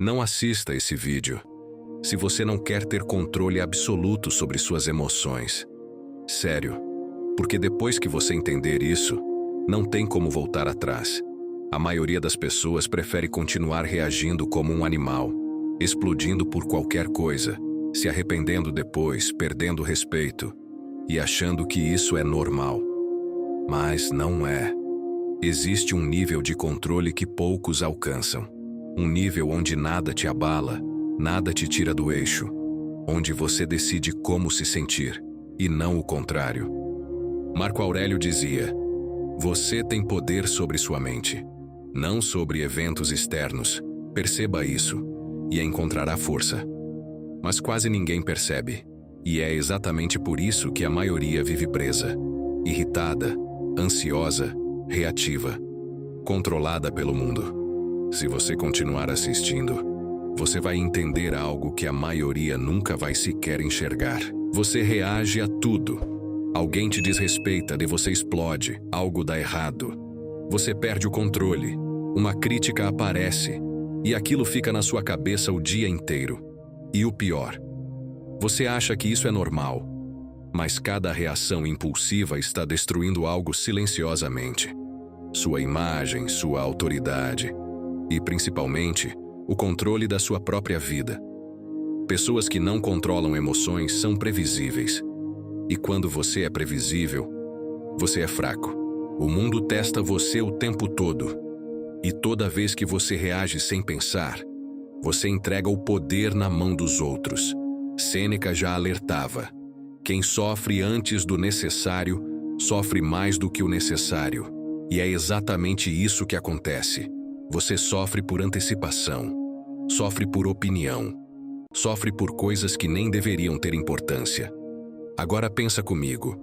Não assista esse vídeo se você não quer ter controle absoluto sobre suas emoções. Sério, porque depois que você entender isso, não tem como voltar atrás. A maioria das pessoas prefere continuar reagindo como um animal, explodindo por qualquer coisa, se arrependendo depois, perdendo respeito e achando que isso é normal. Mas não é. Existe um nível de controle que poucos alcançam. Um nível onde nada te abala, nada te tira do eixo, onde você decide como se sentir, e não o contrário. Marco Aurélio dizia: você tem poder sobre sua mente, não sobre eventos externos. Perceba isso, e encontrará força. Mas quase ninguém percebe, e é exatamente por isso que a maioria vive presa, irritada, ansiosa, reativa, controlada pelo mundo. Se você continuar assistindo, você vai entender algo que a maioria nunca vai sequer enxergar. Você reage a tudo. Alguém te desrespeita e você explode, algo dá errado. Você perde o controle, uma crítica aparece, e aquilo fica na sua cabeça o dia inteiro. E o pior, você acha que isso é normal, mas cada reação impulsiva está destruindo algo silenciosamente. Sua imagem, sua autoridade e, principalmente, o controle da sua própria vida. Pessoas que não controlam emoções são previsíveis. E quando você é previsível, você é fraco. O mundo testa você o tempo todo. E toda vez que você reage sem pensar, você entrega o poder na mão dos outros. Sêneca já alertava: quem sofre antes do necessário, sofre mais do que o necessário. E é exatamente isso que acontece. Você sofre por antecipação, sofre por opinião, sofre por coisas que nem deveriam ter importância. Agora pensa comigo.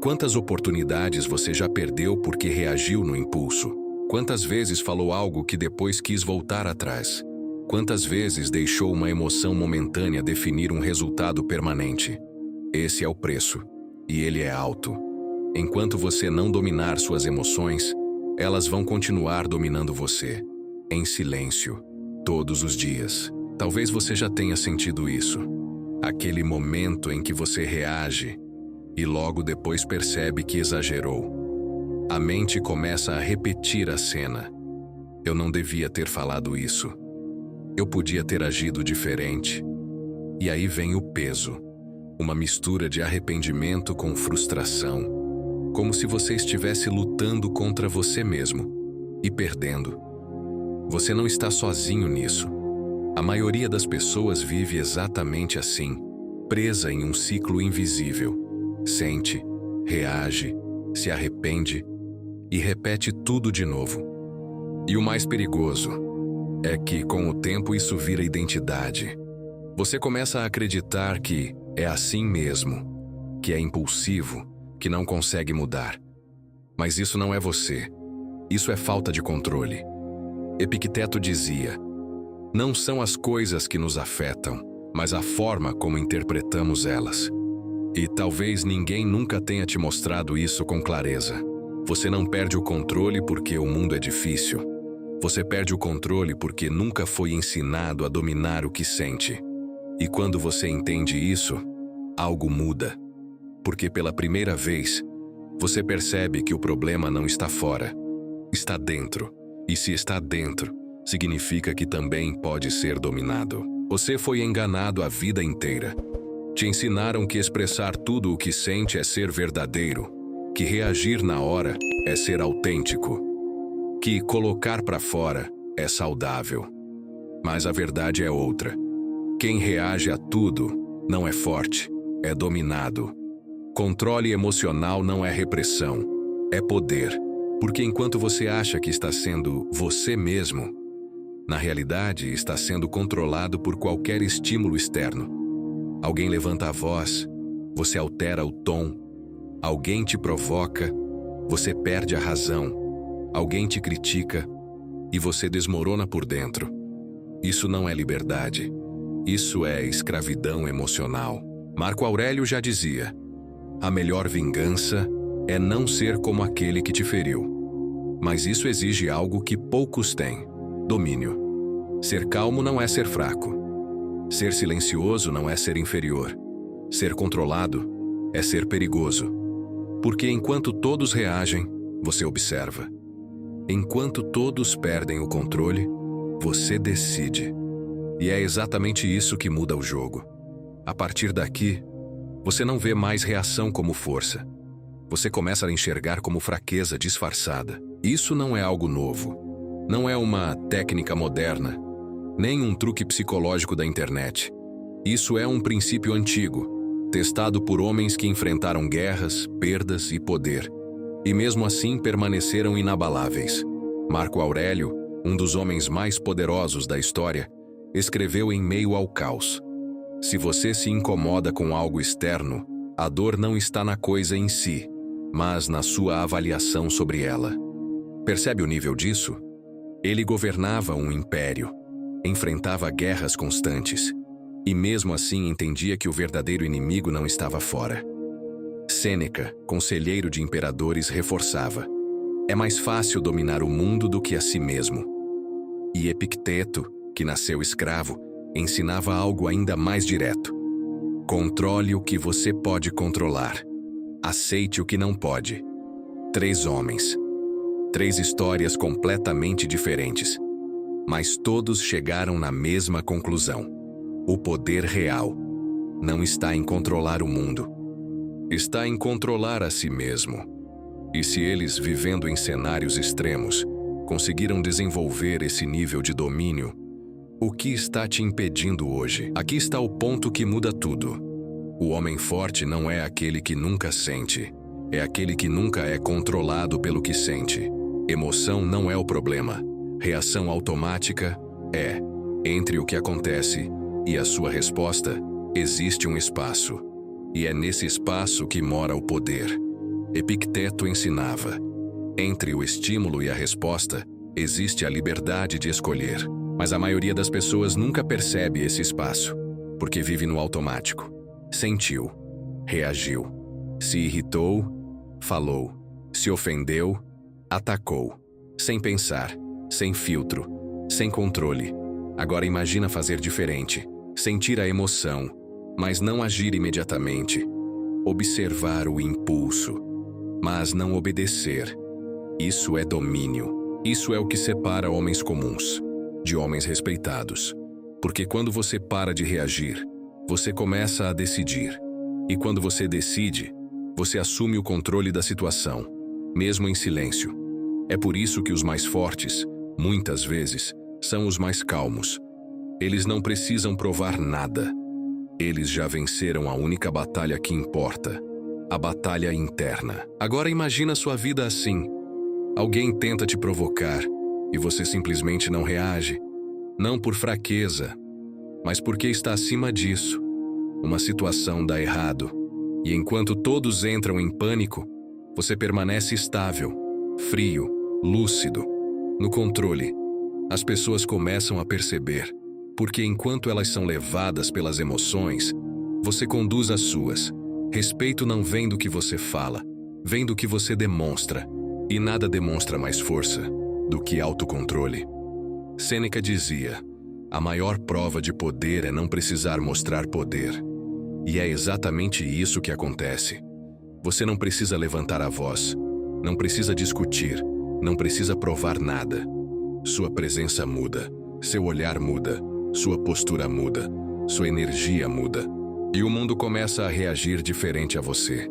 Quantas oportunidades você já perdeu porque reagiu no impulso? Quantas vezes falou algo que depois quis voltar atrás? Quantas vezes deixou uma emoção momentânea definir um resultado permanente? Esse é o preço, e ele é alto. Enquanto você não dominar suas emoções, elas vão continuar dominando você, em silêncio, todos os dias. Talvez você já tenha sentido isso. Aquele momento em que você reage e logo depois percebe que exagerou. A mente começa a repetir a cena. Eu não devia ter falado isso. Eu podia ter agido diferente. E aí vem o peso, uma mistura de arrependimento com frustração, como se você estivesse lutando contra você mesmo e perdendo. Você não está sozinho nisso. A maioria das pessoas vive exatamente assim, presa em um ciclo invisível. Sente, reage, se arrepende e repete tudo de novo. E o mais perigoso é que, com o tempo, isso vira identidade. Você começa a acreditar que é assim mesmo, que é impulsivo, que não consegue mudar. Mas isso não é você. Isso é falta de controle. Epicteto dizia: não são as coisas que nos afetam, mas a forma como interpretamos elas. E talvez ninguém nunca tenha te mostrado isso com clareza. Você não perde o controle porque o mundo é difícil. Você perde o controle porque nunca foi ensinado a dominar o que sente. E quando você entende isso, algo muda. Porque pela primeira vez, você percebe que o problema não está fora, está dentro. E se está dentro, significa que também pode ser dominado. Você foi enganado a vida inteira. Te ensinaram que expressar tudo o que sente é ser verdadeiro, que reagir na hora é ser autêntico, que colocar para fora é saudável. Mas a verdade é outra. Quem reage a tudo não é forte, é dominado. Controle emocional não é repressão, é poder. Porque enquanto você acha que está sendo você mesmo, na realidade está sendo controlado por qualquer estímulo externo. Alguém levanta a voz, você altera o tom. Alguém te provoca, você perde a razão. Alguém te critica e você desmorona por dentro. Isso não é liberdade. Isso é escravidão emocional. Marco Aurélio já dizia: a melhor vingança é não ser como aquele que te feriu. Mas isso exige algo que poucos têm: domínio. Ser calmo não é ser fraco. Ser silencioso não é ser inferior. Ser controlado é ser perigoso. Porque enquanto todos reagem, você observa. Enquanto todos perdem o controle, você decide. E é exatamente isso que muda o jogo. A partir daqui, você não vê mais reação como força. Você começa a enxergar como fraqueza disfarçada. Isso não é algo novo. Não é uma técnica moderna, nem um truque psicológico da internet. Isso é um princípio antigo, testado por homens que enfrentaram guerras, perdas e poder. E mesmo assim permaneceram inabaláveis. Marco Aurélio, um dos homens mais poderosos da história, escreveu em meio ao caos: se você se incomoda com algo externo, a dor não está na coisa em si, mas na sua avaliação sobre ela. Percebe o nível disso? Ele governava um império, enfrentava guerras constantes, e mesmo assim entendia que o verdadeiro inimigo não estava fora. Sêneca, conselheiro de imperadores, reforçava: é mais fácil dominar o mundo do que a si mesmo. E Epicteto, que nasceu escravo, ensinava algo ainda mais direto: controle o que você pode controlar. Aceite o que não pode. 3 homens. 3 histórias completamente diferentes. Mas todos chegaram na mesma conclusão: o poder real não está em controlar o mundo. Está em controlar a si mesmo. E se eles, vivendo em cenários extremos, conseguiram desenvolver esse nível de domínio, o que está te impedindo hoje? Aqui está o ponto que muda tudo. O homem forte não é aquele que nunca sente, é aquele que nunca é controlado pelo que sente. Emoção não é o problema. Reação automática é. Entre o que acontece e a sua resposta, existe um espaço. E é nesse espaço que mora o poder. Epicteto ensinava: entre o estímulo e a resposta, existe a liberdade de escolher. Mas a maioria das pessoas nunca percebe esse espaço, porque vive no automático. Sentiu, reagiu, se irritou, falou, se ofendeu, atacou, sem pensar, sem filtro, sem controle. Agora imagina fazer diferente, sentir a emoção, mas não agir imediatamente. Observar o impulso, mas não obedecer. Isso é domínio. Isso é o que separa homens comuns de homens respeitados. Porque quando você para de reagir, você começa a decidir. E quando você decide, você assume o controle da situação, mesmo em silêncio. É por isso que os mais fortes, muitas vezes, são os mais calmos. Eles não precisam provar nada. Eles já venceram a única batalha que importa, a batalha interna. Agora imagina sua vida assim. Alguém tenta te provocar e você simplesmente não reage. Não por fraqueza, mas porque está acima disso. Uma situação dá errado. E enquanto todos entram em pânico, você permanece estável, frio, lúcido, no controle. As pessoas começam a perceber, porque enquanto elas são levadas pelas emoções, você conduz as suas. Respeito não vem do que você fala, vem do que você demonstra. E nada demonstra mais força do que autocontrole. Sêneca dizia: a maior prova de poder é não precisar mostrar poder. E é exatamente isso que acontece. Você não precisa levantar a voz, não precisa discutir, não precisa provar nada. Sua presença muda, seu olhar muda, sua postura muda, sua energia muda. E o mundo começa a reagir diferente a você,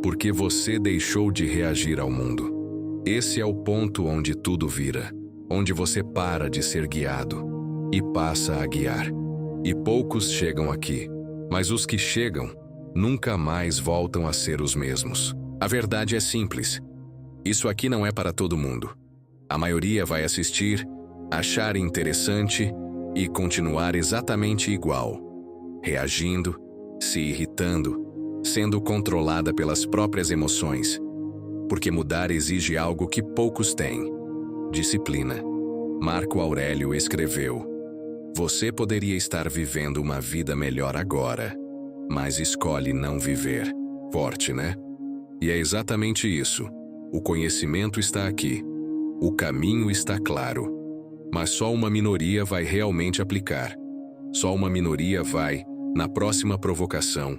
porque você deixou de reagir ao mundo. Esse é o ponto onde tudo vira, onde você para de ser guiado e passa a guiar. E poucos chegam aqui, mas os que chegam nunca mais voltam a ser os mesmos. A verdade é simples. Isso aqui não é para todo mundo. A maioria vai assistir, achar interessante e continuar exatamente igual, reagindo, se irritando, sendo controlada pelas próprias emoções. Porque mudar exige algo que poucos têm: disciplina. Marco Aurélio escreveu: você poderia estar vivendo uma vida melhor agora, mas escolhe não viver. Forte, né? E é exatamente isso. O conhecimento está aqui. O caminho está claro. Mas só uma minoria vai realmente aplicar. Só uma minoria vai, na próxima provocação,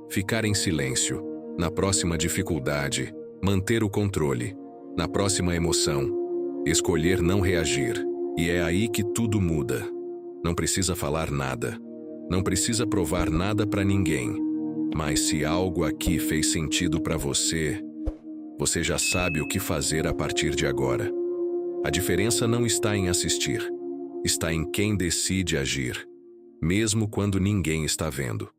ficar em silêncio, na próxima dificuldade, manter o controle, na próxima emoção, escolher não reagir. E é aí que tudo muda. Não precisa falar nada. Não precisa provar nada para ninguém. Mas se algo aqui fez sentido para você, você já sabe o que fazer a partir de agora. A diferença não está em assistir. Está em quem decide agir, mesmo quando ninguém está vendo.